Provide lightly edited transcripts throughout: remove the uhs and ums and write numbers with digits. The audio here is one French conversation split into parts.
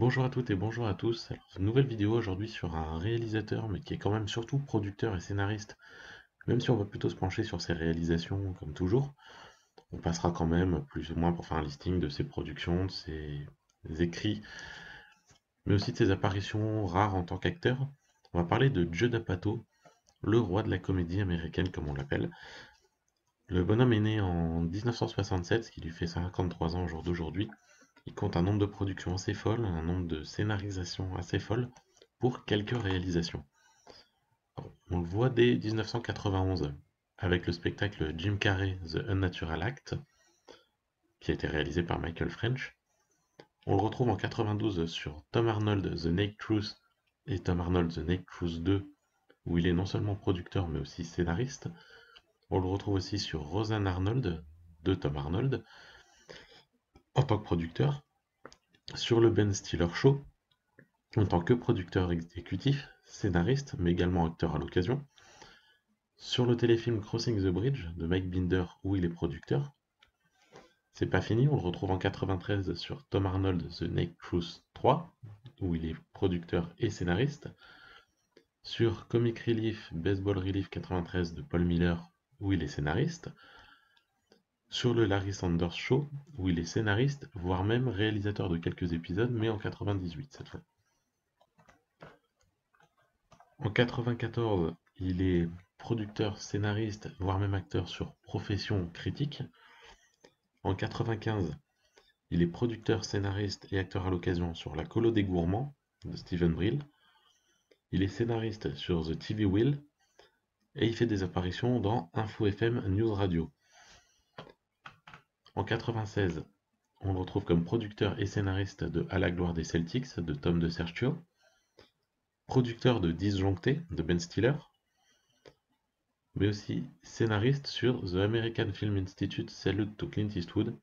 Bonjour à toutes et bonjour à tous. Alors, une nouvelle vidéo aujourd'hui sur un réalisateur, mais qui est quand même surtout producteur et scénariste. Même si on va plutôt se pencher sur ses réalisations, comme toujours, on passera quand même plus ou moins pour faire un listing de ses productions, de ses écrits, mais aussi de ses apparitions rares en tant qu'acteur. On va parler de Judd Apatow, le roi de la comédie américaine, comme on l'appelle. Le bonhomme est né en 1967, ce qui lui fait 53 ans au jour d'aujourd'hui. Il compte un nombre de productions assez folle, un nombre de scénarisations assez folle, pour quelques réalisations. On le voit dès 1991 avec le spectacle Jim Carrey The Unnatural Act, qui a été réalisé par Michael French. On le retrouve en 92 sur Tom Arnold The Naked Truth et Tom Arnold The Naked Truth 2, où il est non seulement producteur mais aussi scénariste. On le retrouve aussi sur Roseanne Arnold de Tom Arnold en tant que producteur, sur le Ben Stiller Show en tant que producteur exécutif, scénariste, mais également acteur à l'occasion, sur le téléfilm Crossing the Bridge de Mike Binder où il est producteur. C'est pas fini, on le retrouve en 93 sur Tom Arnold The Naked Truth 3 où il est producteur et scénariste, sur Comic Relief Baseball Relief 93 de Paul Miller où il est scénariste, sur le Larry Sanders Show où il est scénariste, voire même réalisateur de quelques épisodes, mais en 98 cette fois. En 94, il est producteur, scénariste, voire même acteur sur Profession Critique. En 95, il est producteur, scénariste et acteur à l'occasion sur La Colo des Gourmands de Steven Brill. Il est scénariste sur The TV Wheel et il fait des apparitions dans Info FM News Radio. En 96, on le retrouve comme producteur et scénariste de À la gloire des Celtics de Tom de Sergio, producteur de Disjoncté de Ben Stiller, mais aussi scénariste sur The American Film Institute Salute to Clint Eastwood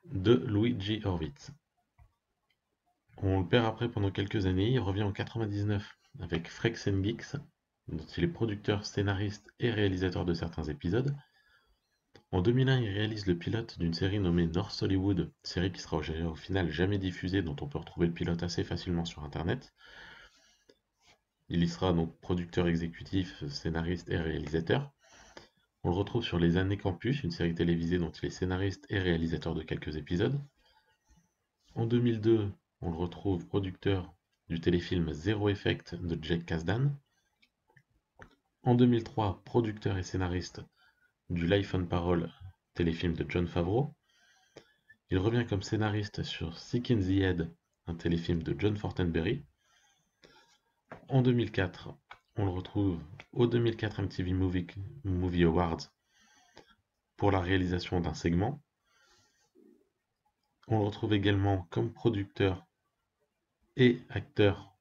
de Luigi Horvitz. On le perd après pendant quelques années, il revient en 99 avec Freaks and Geeks, dont il est producteur, scénariste et réalisateur de certains épisodes. En 2001, il réalise le pilote d'une série nommée North Hollywood, série qui sera au final jamais diffusée, dont on peut retrouver le pilote assez facilement sur internet. Il y sera donc producteur exécutif, scénariste et réalisateur. On le retrouve sur Les Années Campus, une série télévisée dont il est scénariste et réalisateur de quelques épisodes. En 2002, on le retrouve producteur du téléfilm Zero Effect de Jake Kasdan. En 2003, producteur et scénariste du Life on Parole téléfilm de Jon Favreau. Il revient comme scénariste sur Sick in the Head, un téléfilm de John Fortenberry. En 2004, on le retrouve au 2004 MTV Movie Awards pour la réalisation d'un segment. On le retrouve également comme producteur et acteur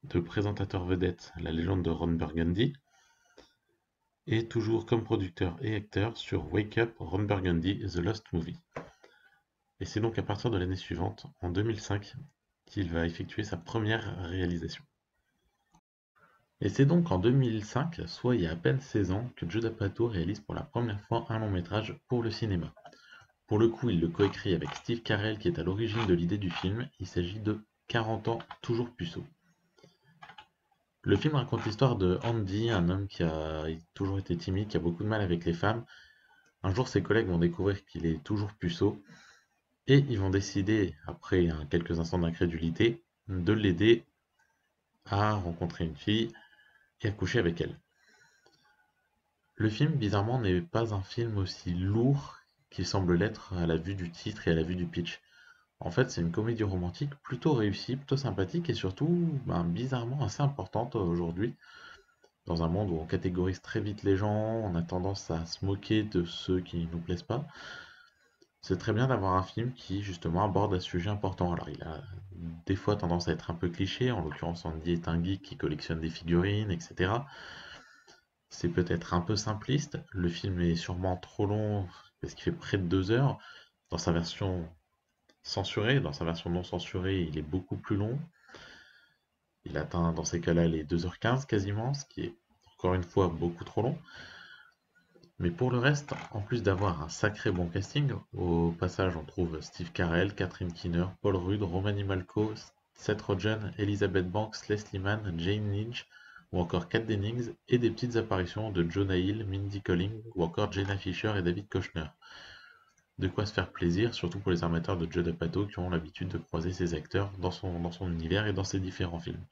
de présentateur vedette La légende de Ron Burgundy, et toujours comme producteur et acteur sur Wake Up Ron Burgundy The Lost Movie. Et c'est donc à partir de l'année suivante, en 2005, qu'il va effectuer sa première réalisation. Et c'est donc en 2005, soit il y a à peine 16 ans, que Judd Apatow réalise pour la première fois un long métrage pour le cinéma. Pour le coup, il le coécrit avec Steve Carell qui est à l'origine de l'idée du film. Il s'agit de 40 ans toujours puceau. Le film raconte l'histoire de Andy, un homme qui a toujours été timide, qui a beaucoup de mal avec les femmes. Un jour, ses collègues vont découvrir qu'il est toujours puceau et ils vont décider, après quelques instants d'incrédulité, de l'aider à rencontrer une fille et à coucher avec elle. Le film, bizarrement, n'est pas un film aussi lourd qu'il semble l'être à la vue du titre et à la vue du pitch. En fait, c'est une comédie romantique plutôt réussie, plutôt sympathique et surtout, bizarrement, assez importante aujourd'hui. Dans un monde où on catégorise très vite les gens, on a tendance à se moquer de ceux qui ne nous plaisent pas. C'est très bien d'avoir un film qui, justement, aborde un sujet important. Alors, il a des fois tendance à être un peu cliché, en l'occurrence, Andy est un geek qui collectionne des figurines, etc. C'est peut-être un peu simpliste. Le film est sûrement trop long parce qu'il fait près de 2 heures. Dans sa version censurée, dans sa version non censurée, il est beaucoup plus long. Il atteint dans ces cas-là les 2h15 quasiment, ce qui est encore une fois beaucoup trop long. Mais pour le reste, en plus d'avoir un sacré bon casting, au passage on trouve Steve Carell, Catherine Keener, Paul Rudd, Romany Malco, Seth Rogen, Elizabeth Banks, Leslie Mann, Jane Lynch ou encore Kat Dennings et des petites apparitions de Jonah Hill, Mindy Kaling ou encore Jenna Fischer et David Koechner. De quoi se faire plaisir, surtout pour les amateurs de Judd Apatow qui ont l'habitude de croiser ces acteurs dans son univers et dans ses différents films.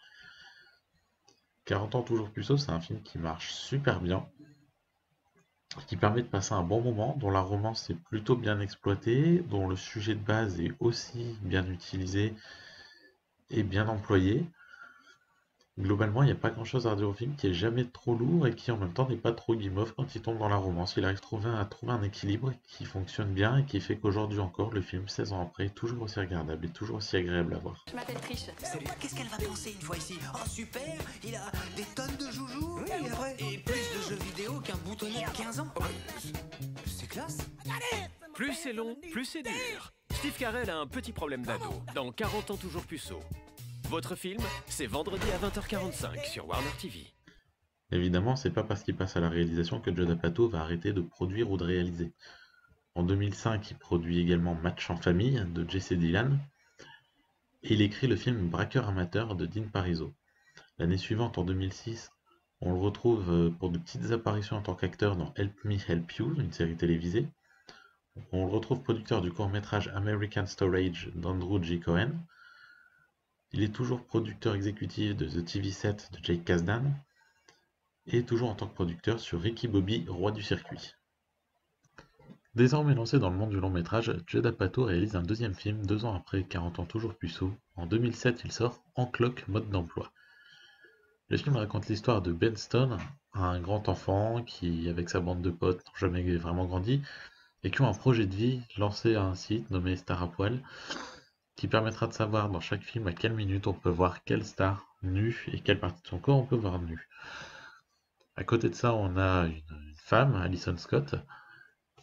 40 ans toujours puceau, c'est un film qui marche super bien, qui permet de passer un bon moment, dont la romance est plutôt bien exploitée, dont le sujet de base est aussi bien utilisé et bien employé. Globalement, il n'y a pas grand-chose à redire au film qui est jamais trop lourd et qui en même temps n'est pas trop guimauve quand il tombe dans la romance. Il arrive à trouver un équilibre qui fonctionne bien et qui fait qu'aujourd'hui encore, le film, 16 ans après, est toujours aussi regardable et toujours aussi agréable à voir. Je m'appelle Trish. Salut, qu'est-ce qu'elle va penser une fois ici? Oh super, il a des tonnes de joujoux. Oui, il est vrai. Et plus de jeux vidéo qu'un boutonnier de 15 ans. C'est classe. Plus c'est long, plus c'est dur. Steve Carell a un petit problème d'ado, dans 40 ans toujours puceau. Votre film, c'est vendredi à 20h45 sur Warner TV. Évidemment, c'est pas parce qu'il passe à la réalisation que Judd Apatow va arrêter de produire ou de réaliser. En 2005, il produit également Match en famille de Jesse Dylan et il écrit le film Braqueur amateur de Dean Parizeau. L'année suivante, en 2006, on le retrouve pour de petites apparitions en tant qu'acteur dans Help Me Help You, une série télévisée. On le retrouve producteur du court-métrage American Storage d'Andrew J. Cohen. Il est toujours producteur exécutif de The TV Set de Jake Kasdan et toujours en tant que producteur sur Ricky Bobby, roi du circuit. Désormais lancé dans le monde du long-métrage, Judd Apatow réalise un deuxième film 2 ans après 40 ans toujours puceau. En 2007, il sort En cloque, mode d'emploi. Le film raconte l'histoire de Ben Stone, un grand enfant qui, avec sa bande de potes, n'ont jamais vraiment grandi et qui ont un projet de vie, lancer un site nommé Star à poil, qui permettra de savoir dans chaque film à quelle minute on peut voir quelle star nue et quelle partie de son corps on peut voir nue. À côté de ça, on a une femme, Alison Scott,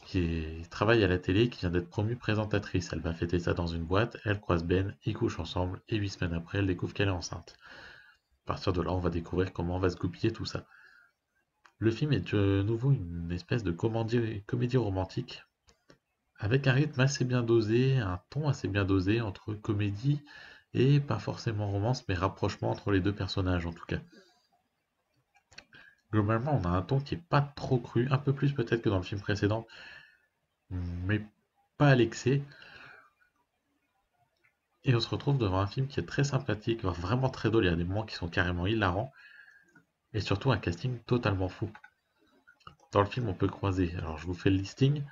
qui travaille à la télé, qui vient d'être promue présentatrice. Elle va fêter ça dans une boîte, elle croise Ben, ils couchent ensemble, et 8 semaines après, elle découvre qu'elle est enceinte. À partir de là, on va découvrir comment va se goupiller tout ça. Le film est de nouveau une espèce de comédie romantique, avec un rythme assez bien dosé, un ton assez bien dosé entre comédie et pas forcément romance, mais rapprochement entre les deux personnages en tout cas. Globalement, on a un ton qui est pas trop cru, un peu plus peut-être que dans le film précédent, mais pas à l'excès. Et on se retrouve devant un film qui est très sympathique, vraiment très drôle, il y a des moments qui sont carrément hilarants, et surtout un casting totalement fou. Dans le film, on peut croiser, alors je vous fais le listing,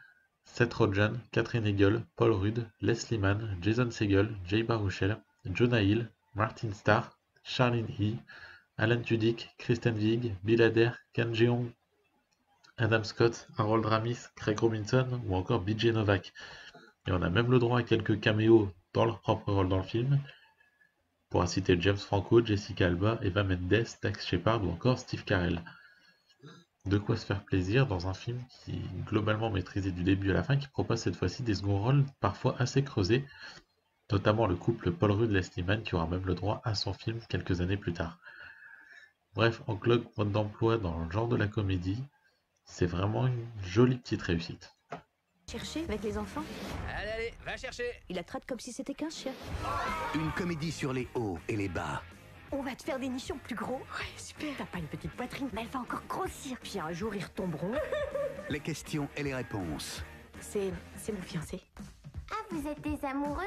Seth Rogen, Catherine Hegel, Paul Rudd, Leslie Mann, Jason Segel, Jay Baruchel, Jonah Hill, Martin Starr, Charlene He, Alan Tudyk, Kristen Wiig, Bill Hader, Ken Jeong, Adam Scott, Harold Ramis, Craig Robinson ou encore BJ Novak. Et on a même le droit à quelques caméos dans leur propre rôle dans le film, pour citer James Franco, Jessica Alba, Eva Mendes, Dax Shepard ou encore Steve Carell. De quoi se faire plaisir dans un film qui est globalement maîtrisé du début à la fin, qui propose cette fois-ci des seconds rôles parfois assez creusés, notamment le couple Paul Rudd-Leslie Mann qui aura même le droit à son film quelques années plus tard. Bref, En cloque, mode d'emploi dans le genre de la comédie, c'est vraiment une jolie petite réussite. Chercher avec les enfants. Allez, allez, va chercher. Il la traite comme si c'était qu'un chien. Une comédie sur les hauts et les bas. On va te faire des nichons plus gros. Ouais, super. T'as pas une petite poitrine, mais elle va encore grossir. Puis un jour, ils retomberont. Les questions et les réponses. C'est mon fiancé. Ah, vous êtes des amoureux?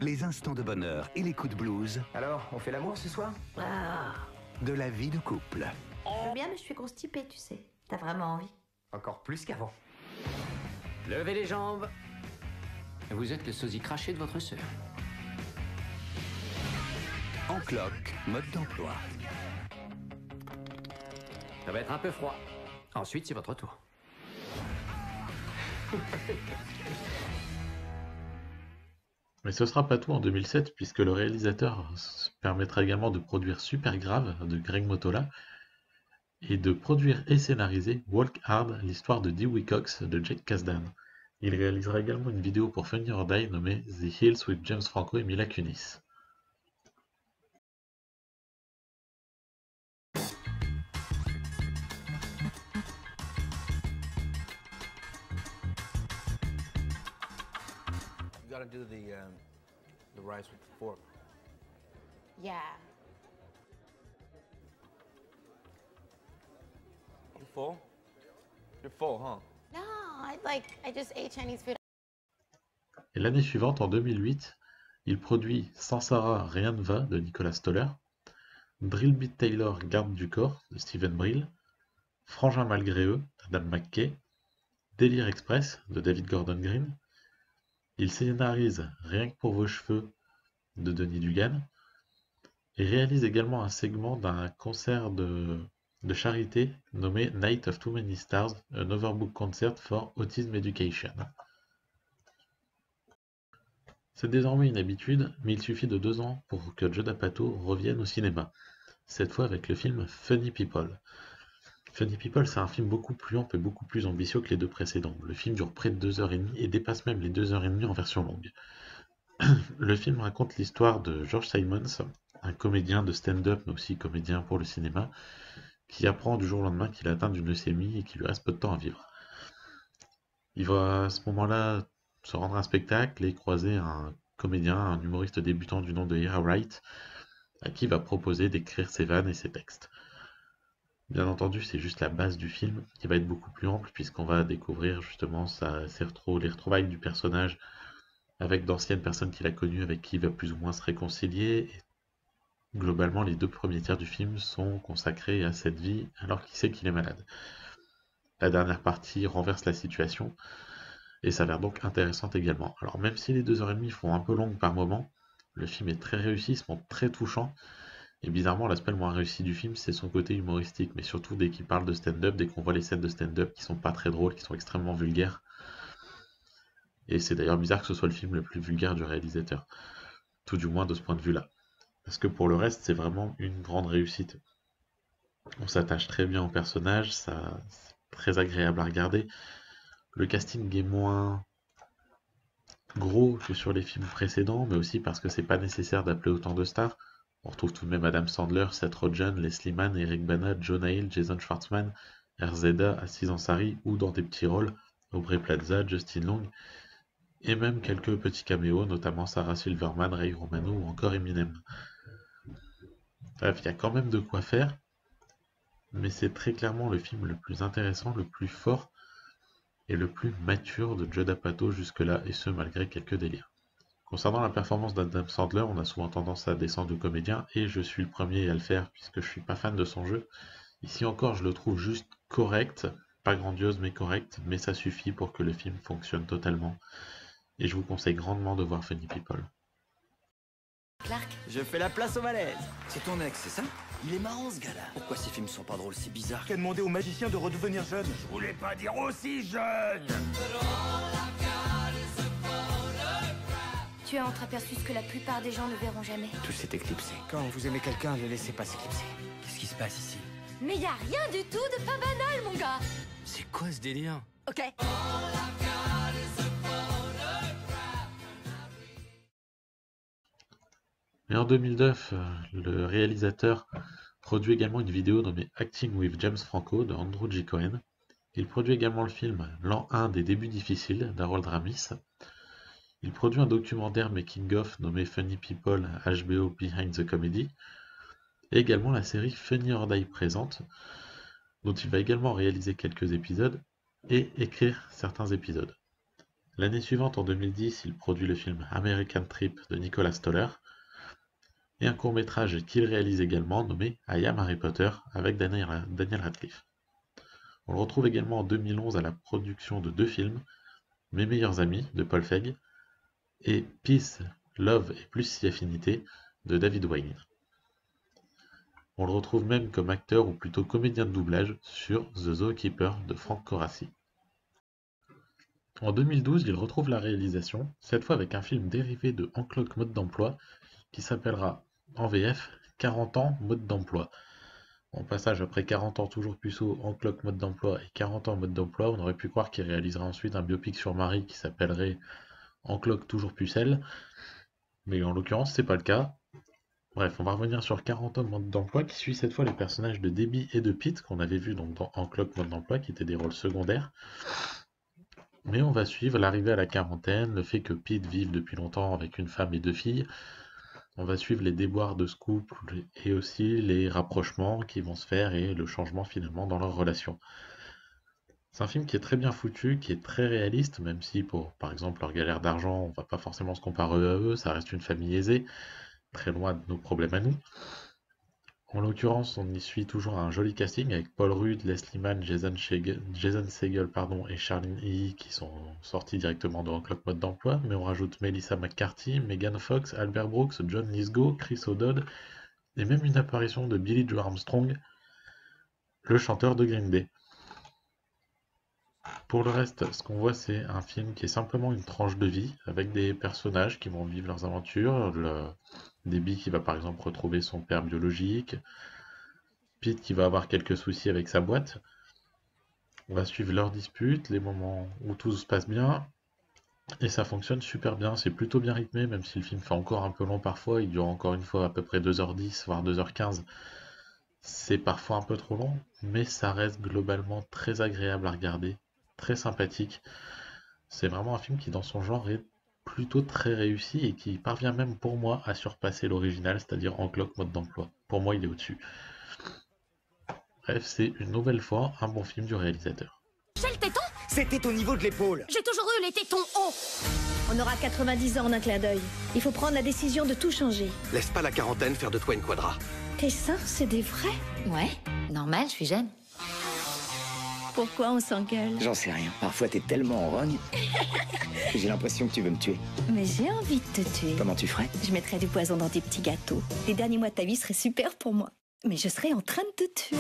Les instants de bonheur et les coups de blues Alors, on fait l'amour ce soir? de la vie de couple. Je veux bien, mais je suis constipée, tu sais. T'as vraiment envie? Encore plus qu'avant. Levez les jambes. Vous êtes le sosie craché de votre sœur. En cloque, mode d'emploi. Ça va être un peu froid. Ensuite, c'est votre tour. Mais ce sera pas tout en 2007, puisque le réalisateur se permettra également de produire Super Grave de Greg Mottola et de produire et scénariser Walk Hard, l'histoire de Dewey Cox de Jake Kasdan. Il réalisera également une vidéo pour Funny or Die nommée The Hills with James Franco et Mila Kunis. gotta do the rice with the fork. Yeah. You full? You're full, huh? No, I just ate Chinese food. Et l'année suivante, en 2008, il produit Sans Sarah, rien ne va de Nicolas Stoller, Drillbit Taylor, garde du corps de Steven Brill, Frangin malgré eux d'Adam McKay, Délire Express de David Gordon Green. Il scénarise Rien que pour vos cheveux de Denis Dugan et réalise également un segment d'un concert de charité nommé Night of Too Many Stars, an Overbook Concert for Autism Education. C'est désormais une habitude, mais il suffit de 2 ans pour que Judd Apatow revienne au cinéma, cette fois avec le film Funny People. Funny People, c'est un film beaucoup plus ample et beaucoup plus ambitieux que les 2 précédents. Le film dure près de 2h30 et dépasse même les 2h30 en version longue. Le film raconte l'histoire de George Simons, un comédien de stand-up mais aussi comédien pour le cinéma, qui apprend du jour au lendemain qu'il est atteint d'une leucémie et qu'il lui reste peu de temps à vivre. Il va à ce moment-là se rendre à un spectacle et croiser un comédien, un humoriste débutant du nom de Ira Wright, à qui il va proposer d'écrire ses vannes et ses textes. Bien entendu, c'est juste la base du film, qui va être beaucoup plus ample, puisqu'on va découvrir justement les retrouvailles du personnage avec d'anciennes personnes qu'il a connues, avec qui il va plus ou moins se réconcilier. Et globalement, les 2 premiers tiers du film sont consacrés à cette vie, alors qu'il sait qu'il est malade. La dernière partie renverse la situation, et s'avère donc intéressante également. Alors même si les 2h30 font un peu longues par moment, le film est très réussi, se montre très touchant, et bizarrement l'aspect le moins réussi du film c'est son côté humoristique, mais surtout dès qu'il parle de stand-up, dès qu'on voit les scènes de stand-up qui sont pas très drôles, qui sont extrêmement vulgaires, et c'est d'ailleurs bizarre que ce soit le film le plus vulgaire du réalisateur, tout du moins de ce point de vue-là, parce que pour le reste c'est vraiment une grande réussite. On s'attache très bien au personnage, c'est très agréable à regarder. Le casting est moins gros que sur les films précédents, mais aussi parce que c'est pas nécessaire d'appeler autant de stars. On retrouve tout de même Adam Sandler, Seth Rogen, Leslie Mann, Eric Bana, Jonah Hill, Jason Schwartzman, RZA, Aziz Ansari ou dans des petits rôles, Aubrey Plaza, Justin Long, et même quelques petits caméos, notamment Sarah Silverman, Ray Romano ou encore Eminem. Bref, il y a quand même de quoi faire, mais c'est très clairement le film le plus intéressant, le plus fort et le plus mature de Judd Apatow jusque-là, et ce malgré quelques délires. Concernant la performance d'Adam Sandler, on a souvent tendance à descendre de comédien, et je suis le premier à le faire puisque je suis pas fan de son jeu. Ici encore, je le trouve juste correct, pas grandiose mais correct, mais ça suffit pour que le film fonctionne totalement. Et je vous conseille grandement de voir Funny People. Clark, je fais la place au malaise. C'est ton ex, c'est ça? Il est marrant ce gars-là. Pourquoi ces films sont pas drôles, c'est bizarre. Qu'a demandé au magicien de redevenir jeune? Je voulais pas dire aussi jeune. Tu as entreaperçu ce que la plupart des gens ne verront jamais. Tout s'est éclipsé. Quand vous aimez quelqu'un, ne laissez pas s'éclipser. Qu'est-ce qui se passe ici? Mais y a rien du tout de pas banal, mon gars. C'est quoi ce délire? Ok. Et en 2009, le réalisateur produit également une vidéo nommée Acting with James Franco de Andrew J. Cohen. Il produit également le film L'an 1 des débuts difficiles d'Harold Ramis. Il produit un documentaire making-of nommé Funny People HBO Behind the Comedy, et également la série Funny or Die présente, dont il va également réaliser quelques épisodes et écrire certains épisodes. L'année suivante, en 2010, il produit le film American Trip de Nicolas Stoller, et un court-métrage qu'il réalise également nommé I Am Harry Potter avec Daniel Radcliffe. On le retrouve également en 2011 à la production de 2 films, Mes meilleurs amis de Paul Feig et Peace, Love et plus si affinité de David Wayne. On le retrouve même comme acteur ou plutôt comédien de doublage sur The Zookeeper de Frank Coraci. En 2012, il retrouve la réalisation, cette fois avec un film dérivé de Encloque mode d'emploi qui s'appellera en VF 40 ans mode d'emploi. En passage après 40 ans toujours puceau, Encloque mode d'emploi et 40 ans mode d'emploi, on aurait pu croire qu'il réalisera ensuite un biopic sur Marie qui s'appellerait Encloque toujours pucelle, mais en l'occurrence c'est pas le cas. Bref, on va revenir sur 40 ans mode d'emploi qui suit cette fois les personnages de Debbie et de Pete qu'on avait vu donc dans Encloque mode d'emploi qui étaient des rôles secondaires. Mais on va suivre l'arrivée à la quarantaine, le fait que Pete vive depuis longtemps avec une femme et 2 filles. On va suivre les déboires de ce couple et aussi les rapprochements qui vont se faire et le changement finalement dans leur relation. C'est un film qui est très bien foutu, qui est très réaliste, même si pour, par exemple, leur galère d'argent, on va pas forcément se comparer à eux, ça reste une famille aisée, très loin de nos problèmes à nous. En l'occurrence, on y suit toujours un joli casting avec Paul Rudd, Leslie Mann, Jason Segel et Charlene Lee qui sont sortis directement de Clock Mode d'emploi, mais on rajoute Melissa McCarthy, Megan Fox, Albert Brooks, John Lithgow, Chris O'Dowd et même une apparition de Billy Joe Armstrong, le chanteur de Green Day. Pour le reste, ce qu'on voit, c'est un film qui est simplement une tranche de vie avec des personnages qui vont vivre leurs aventures. Debbie qui va par exemple retrouver son père biologique, Pete qui va avoir quelques soucis avec sa boîte. On va suivre leurs disputes, les moments où tout se passe bien, et ça fonctionne super bien. C'est plutôt bien rythmé, même si le film fait encore un peu long parfois. Il dure encore une fois à peu près 2h10, voire 2h15. C'est parfois un peu trop long, mais ça reste globalement très agréable à regarder, très sympathique. C'est vraiment un film qui, dans son genre, est plutôt très réussi et qui parvient même pour moi à surpasser l'original, c'est-à-dire En Clock Mode d'emploi. Pour moi, il est au-dessus. Bref, c'est une nouvelle fois un bon film du réalisateur. J'ai le téton? C'était au niveau de l'épaule. J'ai toujours eu les tétons hauts. On aura 90 ans en un clin d'œil. Il faut prendre la décision de tout changer. Laisse pas la quarantaine faire de toi une quadra. Tes seins, c'est des vrais? Ouais, normal, je suis jeune. Pourquoi on s'engueule? J'en sais rien. Parfois, t'es tellement en rogne que j'ai l'impression que tu veux me tuer. Mais j'ai envie de te tuer. Comment tu ferais? Je mettrais du poison dans tes petits gâteaux. Les derniers mois de ta vie seraient super pour moi. Mais je serais en train de te tuer.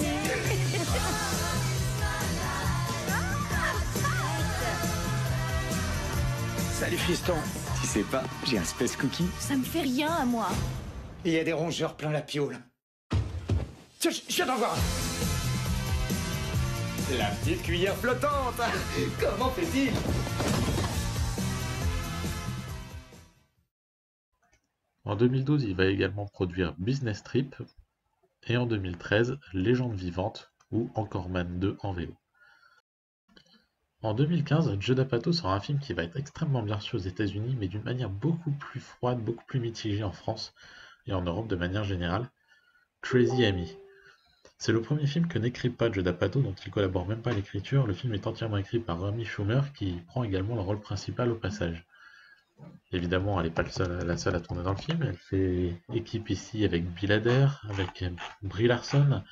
Salut fiston. Tu sais pas, j'ai un space cookie. Ça me fait rien à moi. Il y a des rongeurs plein la piole. Tiens, je viens d'en voir un. La petite cuillère flottante. Comment fait-il? En 2012, il va également produire Business Trip et en 2013, Légende vivante ou Encore Man 2 en VO. En 2015, Judd Apatow sort un film qui va être extrêmement bien reçu aux États-Unis, mais d'une manière beaucoup plus froide, beaucoup plus mitigée en France et en Europe de manière générale, Crazy Amy. C'est le premier film que n'écrit pas Judd Apatow, dont il collabore même pas à l'écriture. Le film est entièrement écrit par Amy Schumer, qui prend également le rôle principal au passage. Évidemment, elle n'est pas la seule à tourner dans le film. Elle fait équipe ici avec Bill Hader, avec Brie Larson,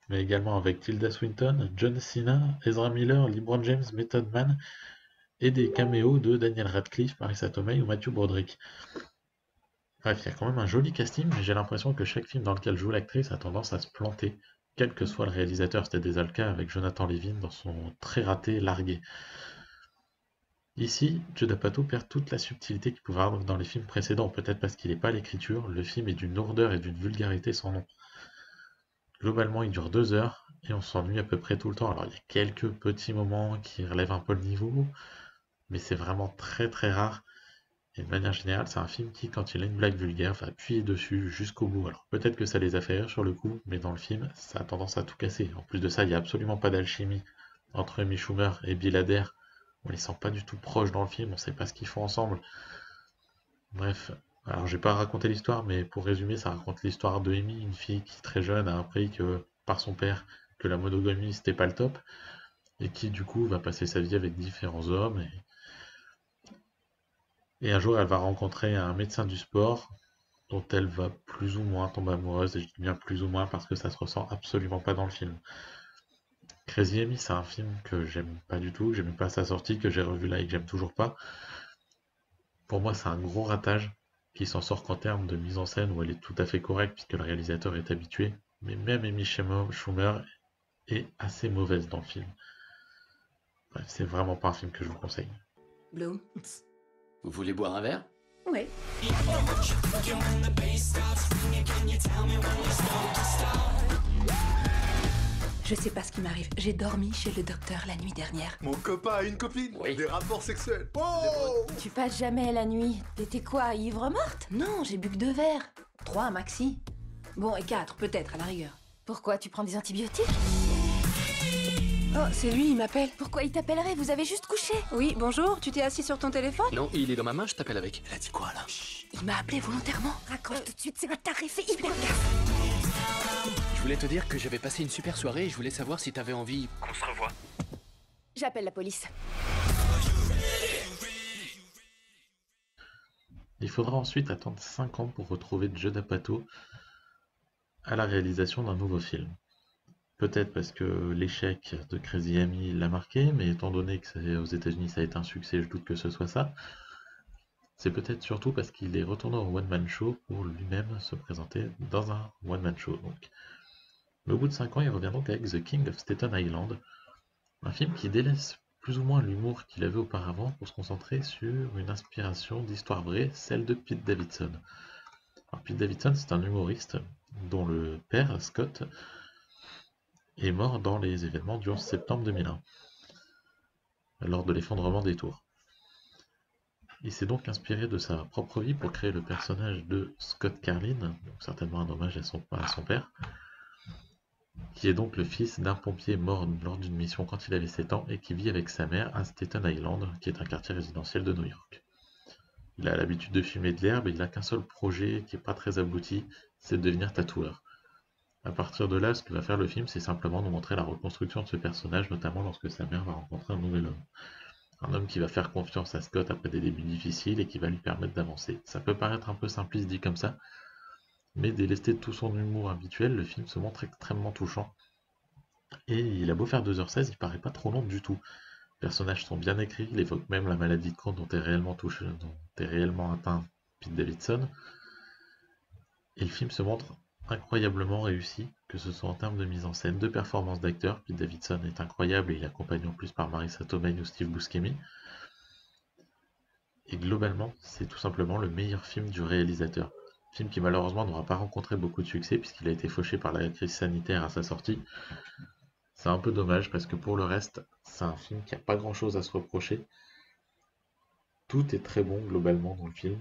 mais également avec Tilda Swinton, John Cena, Ezra Miller, LeBron James, Method Man, et des caméos de Daniel Radcliffe, Marissa Tomei ou Matthew Broderick. Bref, il y a quand même un joli casting, mais j'ai l'impression que chaque film dans lequel joue l'actrice a tendance à se planter, quel que soit le réalisateur. C'était déjà le cas avec Jonathan Levin dans son très raté Largué. Ici, Judd Apatow perd toute la subtilité qu'il pouvait avoir dans les films précédents, peut-être parce qu'il n'est pas à l'écriture. Le film est d'une lourdeur et d'une vulgarité sans nom. Globalement, il dure 2 heures et on s'ennuie à peu près tout le temps. Alors, il y a quelques petits moments qui relèvent un peu le niveau, mais c'est vraiment très très rare. Et de manière générale, c'est un film qui, quand il a une blague vulgaire, va appuyer dessus jusqu'au bout. Alors peut-être que ça les a fait rire sur le coup, mais dans le film, ça a tendance à tout casser. En plus de ça, il n'y a absolument pas d'alchimie entre Amy Schumer et Bill Hader. On les sent pas du tout proches dans le film, on ne sait pas ce qu'ils font ensemble. Bref, alors je vais pas raconter l'histoire, mais pour résumer, ça raconte l'histoire de Amy, une fille qui très jeune a appris que, par son père, que la monogamie c'était pas le top, et qui du coup va passer sa vie avec différents hommes. Et un jour, elle va rencontrer un médecin du sport dont elle va plus ou moins tomber amoureuse, et je dis bien plus ou moins parce que ça se ressent absolument pas dans le film. Crazy Amy, c'est un film que j'aime pas du tout, que j'aimais pas à sa sortie, que j'ai revu là et que j'aime toujours pas. Pour moi, c'est un gros ratage qui s'en sort qu'en termes de mise en scène où elle est tout à fait correcte puisque le réalisateur est habitué, mais même Amy Schumer est assez mauvaise dans le film. Bref, c'est vraiment pas un film que je vous conseille. Bloom, vous voulez boire un verre? Ouais. Je sais pas ce qui m'arrive. J'ai dormi chez le docteur la nuit dernière. Mon copain a une copine. Oui. Des rapports sexuels. Oh! Tu passes jamais la nuit. T'étais quoi, ivre morte? Non, j'ai bu que 2 verres. 3 maxi. Bon, et 4 peut-être à la rigueur. Pourquoi tu prends des antibiotiques? Oh, c'est lui, il m'appelle. Pourquoi il t'appellerait? Vous avez juste couché. Oui, bonjour, tu t'es assis sur ton téléphone? Non, il est dans ma main, je t'appelle avec. Elle a dit quoi, là? Il m'a appelé volontairement. Raccroche tout de suite, c'est un taré, fais hyper gaffe. Je voulais te dire que j'avais passé une super soirée et je voulais savoir si t'avais envie qu'on se revoie. J'appelle la police. Il faudra ensuite attendre 5 ans pour retrouver Judd Apatow à la réalisation d'un nouveau film. Peut-être parce que l'échec de Crazy Amy l'a marqué, mais étant donné que aux États-Unis ça a été un succès, je doute que ce soit ça. C'est peut-être surtout parce qu'il est retourné au one-man show pour lui-même se présenter dans un one-man show. Donc. Mais au bout de 5 ans, il revient donc avec The King of Staten Island, un film qui délaisse plus ou moins l'humour qu'il avait auparavant pour se concentrer sur une inspiration d'histoire vraie, celle de Pete Davidson. Alors, Pete Davidson, c'est un humoriste dont le père, Scott, est mort dans les événements du 11 septembre 2001, lors de l'effondrement des tours. Il s'est donc inspiré de sa propre vie pour créer le personnage de Scott Carlin, donc certainement un hommage à son père, qui est donc le fils d'un pompier mort lors d'une mission quand il avait 7 ans et qui vit avec sa mère à Staten Island, qui est un quartier résidentiel de New York. Il a l'habitude de fumer de l'herbe et il n'a qu'un seul projet qui n'est pas très abouti, c'est de devenir tatoueur. À partir de là, ce que va faire le film, c'est simplement nous montrer la reconstruction de ce personnage, notamment lorsque sa mère va rencontrer un nouvel homme. Un homme qui va faire confiance à Scott après des débuts difficiles et qui va lui permettre d'avancer. Ça peut paraître un peu simpliste dit comme ça, mais délesté de tout son humour habituel, le film se montre extrêmement touchant. Et il a beau faire 2h16, il paraît pas trop long du tout. Les personnages sont bien écrits, il évoque même la maladie de Crohn dont est réellement atteint Pete Davidson. Et le film se montre incroyablement réussi, que ce soit en termes de mise en scène, de performance d'acteur. Pete Davidson est incroyable et il est accompagné en plus par Marisa Tomei ou Steve Buscemi. Et globalement, c'est tout simplement le meilleur film du réalisateur. Film qui malheureusement n'aura pas rencontré beaucoup de succès puisqu'il a été fauché par la crise sanitaire à sa sortie. C'est un peu dommage parce que pour le reste, c'est un film qui n'a pas grand chose à se reprocher. Tout est très bon globalement dans le film.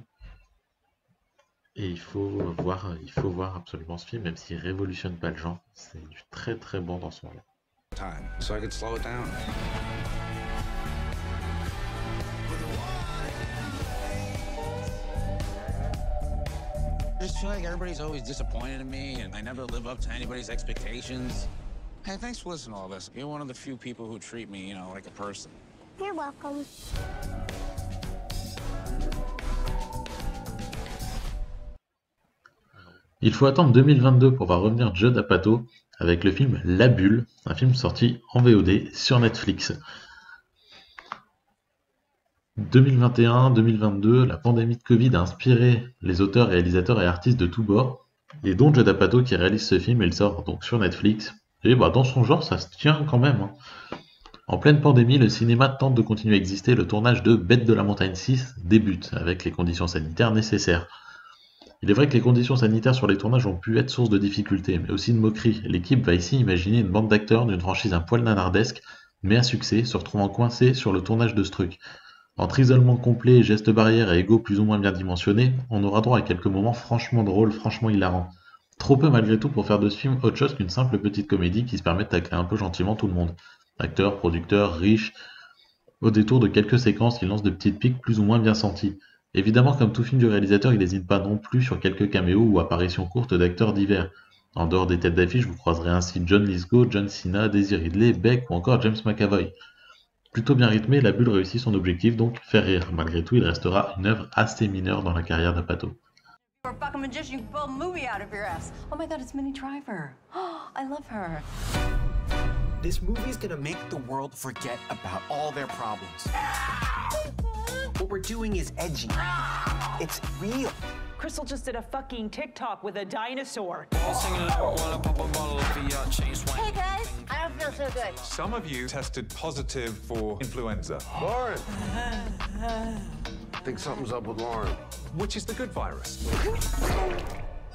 Et il faut voir absolument ce film, même s'il révolutionne pas le genre. C'est du très très bon dans son genre. So I could slow it down. I just feel like everybody's always disappointed in me, and I never live up to anybody's expectations. Hey, thanks for listening to all this. You're one of the few people who treat me, like a person. You're welcome. Il faut attendre 2022 pour voir revenir Judd Apatow avec le film La Bulle, un film sorti en VOD sur Netflix. 2021-2022, la pandémie de Covid a inspiré les auteurs, réalisateurs et artistes de tous bords, et dont Judd Apatow qui réalise ce film, et il sort donc sur Netflix. Et dans son genre, ça se tient quand même. En pleine pandémie, le cinéma tente de continuer à exister. Le tournage de Bête de la Montagne 6 débute avec les conditions sanitaires nécessaires. Il est vrai que les conditions sanitaires sur les tournages ont pu être source de difficultés, mais aussi de moqueries. L'équipe va ici imaginer une bande d'acteurs d'une franchise un poil nanardesque, mais à succès, se retrouvant coincés sur le tournage de ce truc. Entre isolement complet, gestes barrières et ego plus ou moins bien dimensionnés, on aura droit à quelques moments franchement drôles, franchement hilarants. Trop peu malgré tout pour faire de ce film autre chose qu'une simple petite comédie qui se permet de tacler un peu gentiment tout le monde. Acteurs, producteurs, riches, au détour de quelques séquences qui lancent de petites piques plus ou moins bien senties. Évidemment, comme tout film du réalisateur, il n'hésite pas non plus sur quelques caméos ou apparitions courtes d'acteurs divers. En dehors des têtes d'affiche, vous croiserez ainsi John Lithgow, John Cena, Daisy Ridley, Beck ou encore James McAvoy. Plutôt bien rythmé, La Bulle réussit son objectif, donc faire rire. Malgré tout, il restera une œuvre assez mineure dans la carrière d'Apatow. You're a fucking magician, you can pull a movie out of your ass. Oh my god, it's Minnie Driver. Oh, I love her. This movie's gonna make the world forget about all their problems. What we're doing is edgy. It's real. Crystal just did a fucking TikTok with a dinosaur. Hey guys, I don't feel so good. Some of you tested positive for influenza. Lauren! I think something's up with Lauren. Which is the good virus?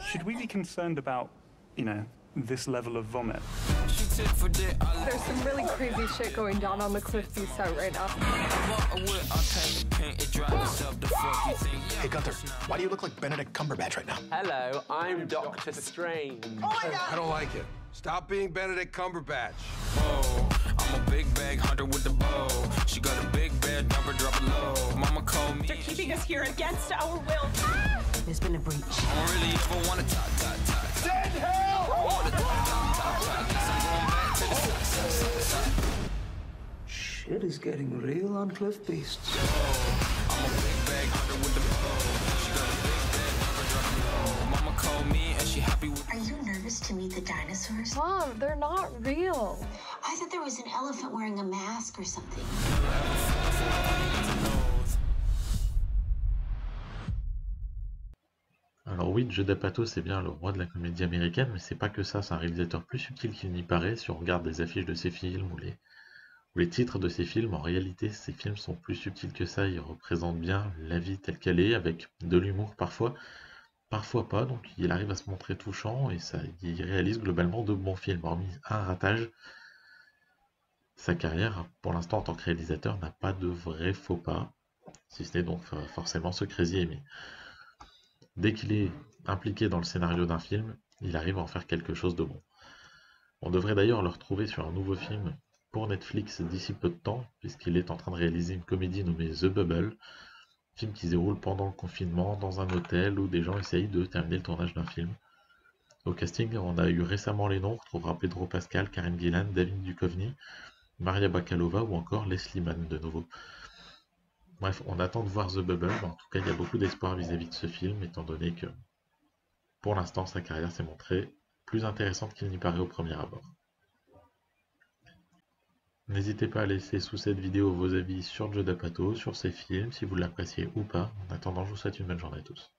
Should we be concerned about, this level of vomit? There's some really crazy shit going down on the Clifty set right now. Hey Gunther, why do you look like Benedict Cumberbatch right now? Hello, I'm Doctor Strange. Oh my god! I don't like it. Stop being Benedict Cumberbatch. Oh, I'm a big bag hunter with the bow. She got a big bed, number drop it low. Mama called me. They're keeping us here against our will. There's been a breach. I don't really ever wanna top. Send help! I wanna top. Guess I'm going back to the side. Shit is getting real on Cliff Beasts. I'm a big bag hunter with the bow. She got a big bed, number drop it low. Mama called me and she happy with. Are you nervous to meet the dinosaurs? Mom, they're not real. I thought there was an elephant wearing a mask or something. Alors oui, Judd Apatow c'est bien le roi de la comédie américaine, mais c'est pas que ça, c'est un réalisateur plus subtil qu'il n'y paraît. Si on regarde des affiches de ses films ou les titres de ses films, en réalité ces films sont plus subtils que ça, ils représentent bien la vie telle qu'elle est, avec de l'humour parfois pas, donc il arrive à se montrer touchant et il réalise globalement de bons films, hormis un ratage. Sa carrière, pour l'instant en tant que réalisateur, n'a pas de vrais faux pas, si ce n'est donc forcément ce Crazy Amy. Dès qu'il est impliqué dans le scénario d'un film, il arrive à en faire quelque chose de bon. On devrait d'ailleurs le retrouver sur un nouveau film pour Netflix d'ici peu de temps, puisqu'il est en train de réaliser une comédie nommée The Bubble, film qui se déroule pendant le confinement dans un hôtel où des gens essayent de terminer le tournage d'un film. Au casting, on a eu récemment les noms, on retrouvera Pedro Pascal, Karen Gillan, David Duchovny, Maria Bakalova ou encore Leslie Mann de nouveau. Bref, on attend de voir The Bubble, mais en tout cas il y a beaucoup d'espoir vis-à-vis de ce film, étant donné que pour l'instant sa carrière s'est montrée plus intéressante qu'il n'y paraît au premier abord. N'hésitez pas à laisser sous cette vidéo vos avis sur Judd Apatow, sur ses films, si vous l'appréciez ou pas. En attendant, je vous souhaite une bonne journée à tous.